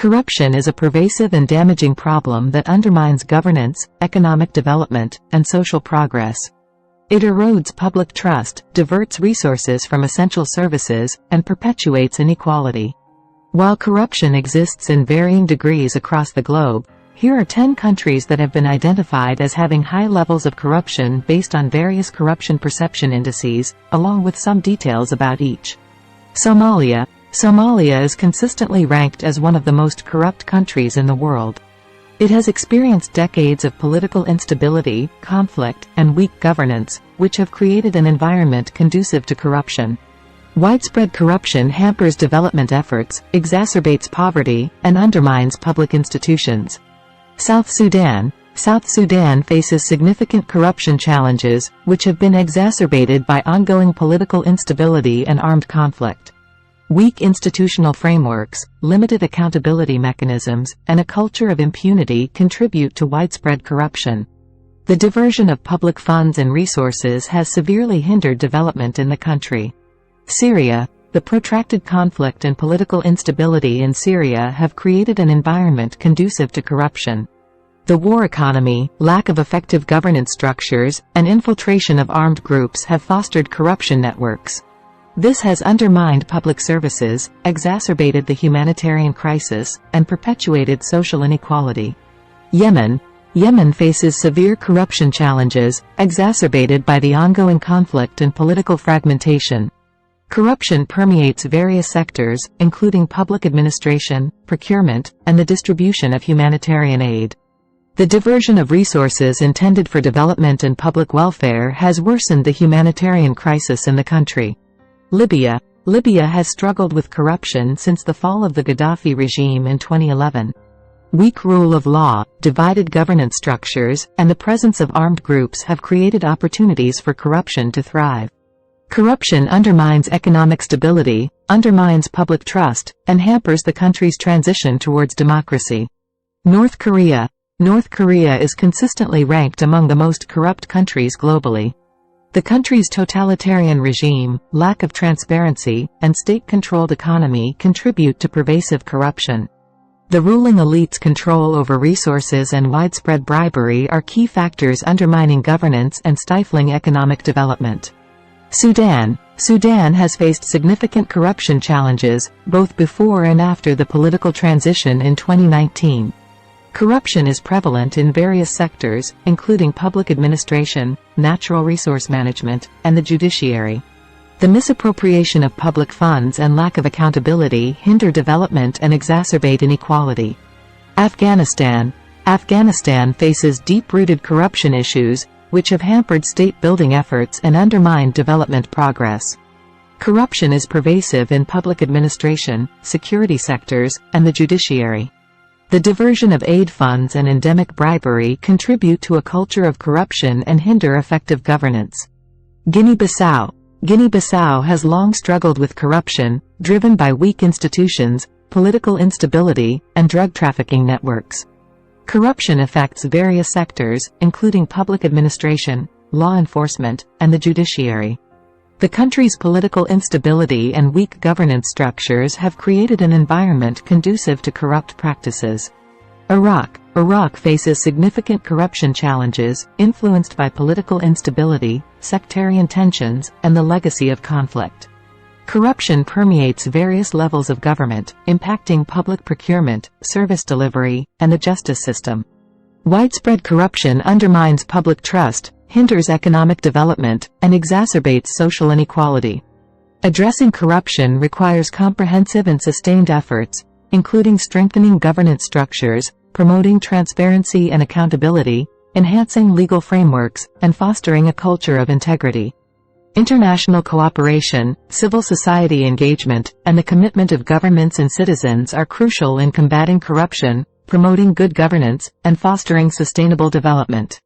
Corruption is a pervasive and damaging problem that undermines governance, economic development, and social progress. It erodes public trust, diverts resources from essential services, and perpetuates inequality. While corruption exists in varying degrees across the globe, here are 10 countries that have been identified as having high levels of corruption based on various corruption perception indices, along with some details about each. Somalia. Somalia is consistently ranked as one of the most corrupt countries in the world. It has experienced decades of political instability, conflict, and weak governance, which have created an environment conducive to corruption. Widespread corruption hampers development efforts, exacerbates poverty, and undermines public institutions. South Sudan. South Sudan faces significant corruption challenges, which have been exacerbated by ongoing political instability and armed conflict. Weak institutional frameworks, limited accountability mechanisms, and a culture of impunity contribute to widespread corruption. The diversion of public funds and resources has severely hindered development in the country. Syria. The protracted conflict and political instability in Syria have created an environment conducive to corruption. The war economy, lack of effective governance structures, and infiltration of armed groups have fostered corruption networks. This has undermined public services, exacerbated the humanitarian crisis, and perpetuated social inequality. Yemen. Yemen faces severe corruption challenges, exacerbated by the ongoing conflict and political fragmentation. Corruption permeates various sectors, including public administration, procurement, and the distribution of humanitarian aid. The diversion of resources intended for development and public welfare has worsened the humanitarian crisis in the country. Libya. Libya has struggled with corruption since the fall of the Gaddafi regime in 2011. Weak rule of law, divided governance structures, and the presence of armed groups have created opportunities for corruption to thrive. Corruption undermines economic stability, undermines public trust, and hampers the country's transition towards democracy. North Korea. North Korea is consistently ranked among the most corrupt countries globally. The country's totalitarian regime, lack of transparency, and state-controlled economy contribute to pervasive corruption. The ruling elite's control over resources and widespread bribery are key factors undermining governance and stifling economic development. Sudan. Sudan has faced significant corruption challenges, both before and after the political transition in 2019. Corruption is prevalent in various sectors, including public administration, natural resource management, and the judiciary. The misappropriation of public funds and lack of accountability hinder development and exacerbate inequality. Afghanistan. Afghanistan faces deep-rooted corruption issues, which have hampered state-building efforts and undermined development progress. Corruption is pervasive in public administration, security sectors, and the judiciary. The diversion of aid funds and endemic bribery contribute to a culture of corruption and hinder effective governance. Guinea-Bissau. Guinea-Bissau has long struggled with corruption, driven by weak institutions, political instability, and drug trafficking networks. Corruption affects various sectors, including public administration, law enforcement, and the judiciary. The country's political instability and weak governance structures have created an environment conducive to corrupt practices. Iraq. Iraq faces significant corruption challenges, influenced by political instability, sectarian tensions, and the legacy of conflict. Corruption permeates various levels of government, impacting public procurement, service delivery, and the justice system. Widespread corruption undermines public trust, hinders economic development, and exacerbates social inequality. Addressing corruption requires comprehensive and sustained efforts, including strengthening governance structures, promoting transparency and accountability, enhancing legal frameworks, and fostering a culture of integrity. International cooperation, civil society engagement, and the commitment of governments and citizens are crucial in combating corruption, promoting good governance, and fostering sustainable development.